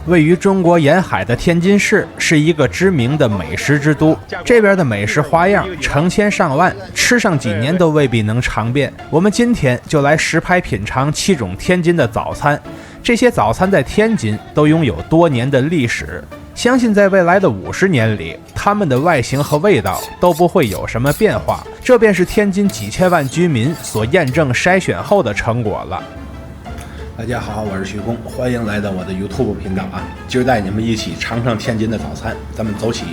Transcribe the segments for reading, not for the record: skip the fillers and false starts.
位于中国沿海的天津市是一个知名的美食之都，这边的美食花样成千上万，吃上几年都未必能尝遍。我们今天就来实拍品尝7种天津的早餐，这些早餐在天津都拥有多年的历史，相信在未来的50年里，它们的外形和味道都不会有什么变化，这便是天津几千万居民所验证筛选后的成果了。大家好，我是徐工，欢迎来到我的 YouTube 频道啊！今儿带你们一起尝尝天津的早餐，咱们走起。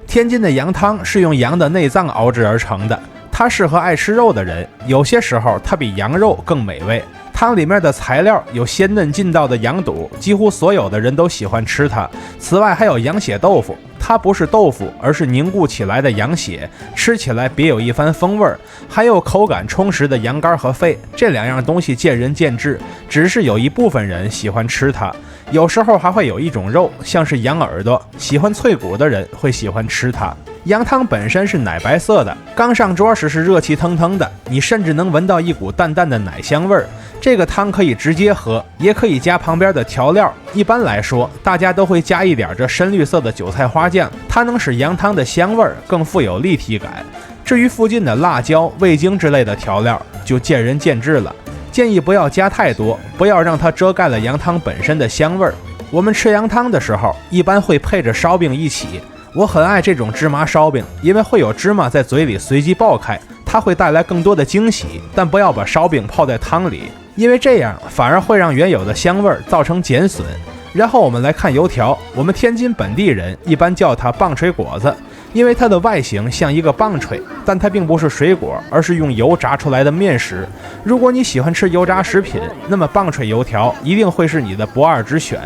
天津的羊汤是用羊的内脏熬制而成的，它适合爱吃肉的人，有些时候它比羊肉更美味。汤里面的材料有鲜嫩劲道的羊肚，几乎所有的人都喜欢吃它。此外还有羊血豆腐，它不是豆腐，而是凝固起来的羊血，吃起来别有一番风味。还有口感充实的羊肝和肺，这2样东西见仁见智，只是有一部分人喜欢吃它。有时候还会有一种肉，像是羊耳朵，喜欢脆骨的人会喜欢吃它。羊汤本身是奶白色的，刚上桌时是热气腾腾的，你甚至能闻到一股淡淡的奶香味儿。这个汤可以直接喝，也可以加旁边的调料。一般来说，大家都会加一点这深绿色的韭菜花酱，它能使羊汤的香味更富有立体感。至于附近的辣椒、味精之类的调料，就见仁见智了。建议不要加太多，不要让它遮盖了羊汤本身的香味。我们吃羊汤的时候，一般会配着烧饼一起。我很爱这种芝麻烧饼，因为会有芝麻在嘴里随即爆开，它会带来更多的惊喜。但不要把烧饼泡在汤里，因为这样反而会让原有的香味造成减损。然后我们来看油条，我们天津本地人一般叫它棒槌果子，因为它的外形像一个棒槌，但它并不是水果，而是用油炸出来的面食。如果你喜欢吃油炸食品，那么棒槌油条一定会是你的不二之选。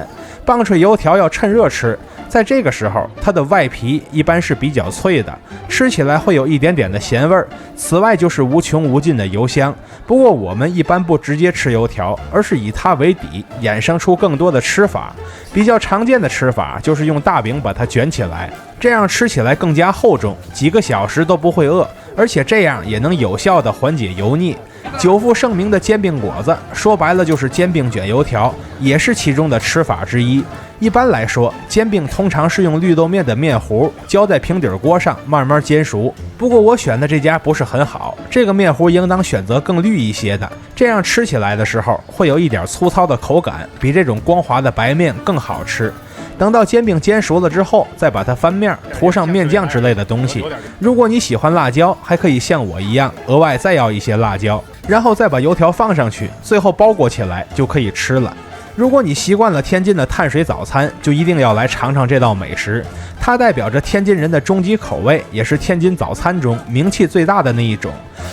棒槌油条要趁热吃，在这个时候它的外皮一般是比较脆的，吃起来会有一点点的咸味儿。此外就是无穷无尽的油香。不过我们一般不直接吃油条，而是以它为底，衍生出更多的吃法。比较常见的吃法就是用大饼把它卷起来，这样吃起来更加厚重，几个小时都不会饿，而且这样也能有效地缓解油腻。久负盛名的煎饼果子，说白了就是煎饼卷油条，也是其中的吃法之一。一般来说，煎饼通常是用绿豆面的面糊浇在平底锅上慢慢煎熟。不过我选的这家不是很好，这个面糊应当选择更绿一些的，这样吃起来的时候会有一点粗糙的口感，比这种光滑的白面更好吃。等到煎饼煎熟了之后，再把它翻面，涂上面酱之类的东西。如果你喜欢辣椒，还可以像我一样额外再要一些辣椒，然后再把油条放上去，最后包裹起来就可以吃了。如果你习惯了天津的碳水早餐，就一定要来尝尝这道美食。它代表着天津人的终极口味，也是天津早餐中名气最大的那一种。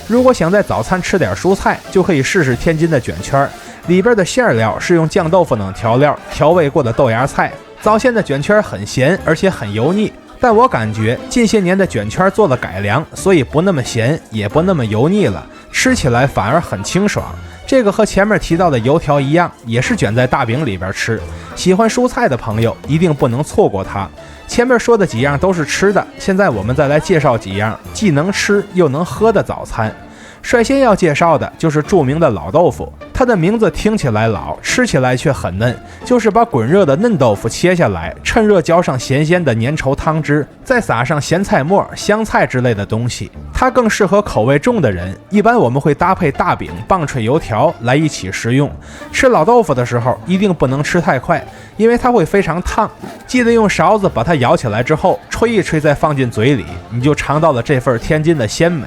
如果想在早餐吃点蔬菜，就可以试试天津的卷圈，里边的馅料是用酱豆腐等调料调味过的豆芽菜。早先的卷圈很咸，而且很油腻，但我感觉近些年的卷圈做了改良，所以不那么咸，也不那么油腻了，吃起来反而很清爽。这个和前面提到的油条一样，也是卷在大饼里边吃。喜欢蔬菜的朋友一定不能错过它。前面说的几样都是吃的，现在我们再来介绍几样既能吃又能喝的早餐。率先要介绍的就是著名的老豆腐，它的名字听起来老，吃起来却很嫩，就是把滚热的嫩豆腐切下来，趁热浇上咸鲜的粘稠汤汁，再撒上咸菜末、香菜之类的东西。它更适合口味重的人，一般我们会搭配大饼、棒槌油条来一起食用。吃老豆腐的时候一定不能吃太快，因为它会非常烫，记得用勺子把它舀起来之后吹一吹，再放进嘴里，你就尝到了这份天津的鲜美。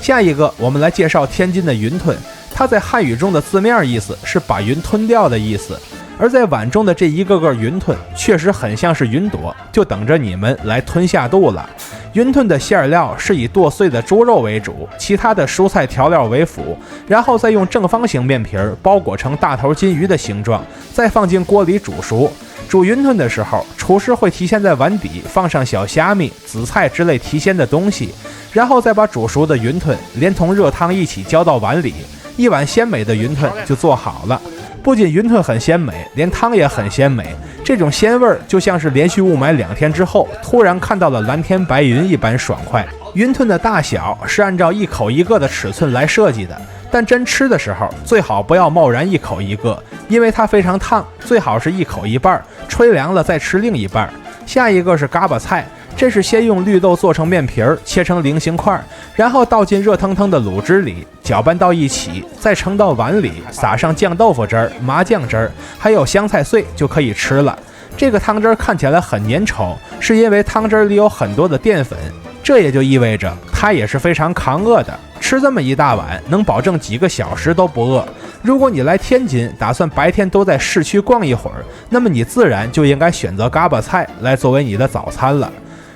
下一个我们来介绍天津的云吞，它在汉语中的字面意思是把云吞掉的意思，而在碗中的这一个个云吞确实很像是云朵，就等着你们来吞下肚了。云吞的馅料是以剁碎的猪肉为主，其他的蔬菜调料为辅，然后再用正方形面皮包裹成大头金鱼的形状，再放进锅里煮熟。煮云吞的时候，厨师会提前在碗底放上小虾米、紫菜之类提鲜的东西，然后再把煮熟的云吞连同热汤一起浇到碗里，一碗鲜美的云吞就做好了。不仅云吞很鲜美，连汤也很鲜美，这种鲜味就像是连续雾霾2天之后突然看到了蓝天白云一般爽快。云吞的大小是按照一口一个的尺寸来设计的，但真吃的时候最好不要贸然一口一个，因为它非常烫，最好是一口一半，吹凉了再吃另一半。下一个是嘎巴菜，这是先用绿豆做成面皮儿，切成菱形块，然后倒进热腾腾的卤汁里，搅拌到一起，再盛到碗里，撒上酱豆腐汁儿、麻酱汁儿，还有香菜碎就可以吃了。这个汤汁看起来很粘稠，是因为汤汁里有很多的淀粉，这也就意味着它也是非常抗饿的。吃这么一大碗，能保证几个小时都不饿。如果你来天津，打算白天都在市区逛一会儿，那么你自然就应该选择嘎巴菜来作为你的早餐了。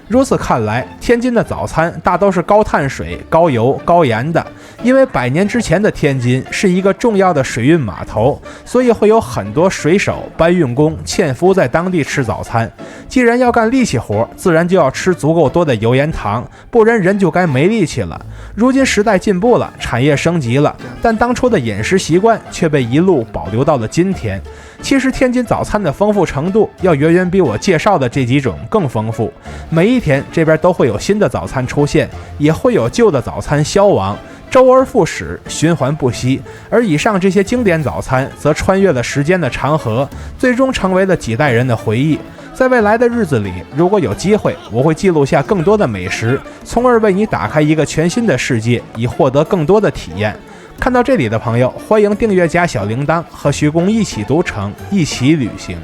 如此看来，天津的早餐大都是高碳水、高油、高盐的，因为100年之前的天津是一个重要的水运码头，所以会有很多水手、搬运工、纤夫在当地吃早餐。既然要干力气活，自然就要吃足够多的油盐糖，不然人就该没力气了。如今时代进步了，产业升级了，但当初的饮食习惯却被一路保留到了今天。其实天津早餐的丰富程度要远远比我介绍的这几种更丰富，每一天这边都会有新的早餐出现，也会有旧的早餐消亡，周而复始，循环不息。而以上这些经典早餐则穿越了时间的长河，最终成为了几代人的回忆。在未来的日子里，如果有机会，我会记录下更多的美食，从而为你打开一个全新的世界，以获得更多的体验。看到这里的朋友，欢迎订阅加小铃铛，和徐工一起读城，一起旅行。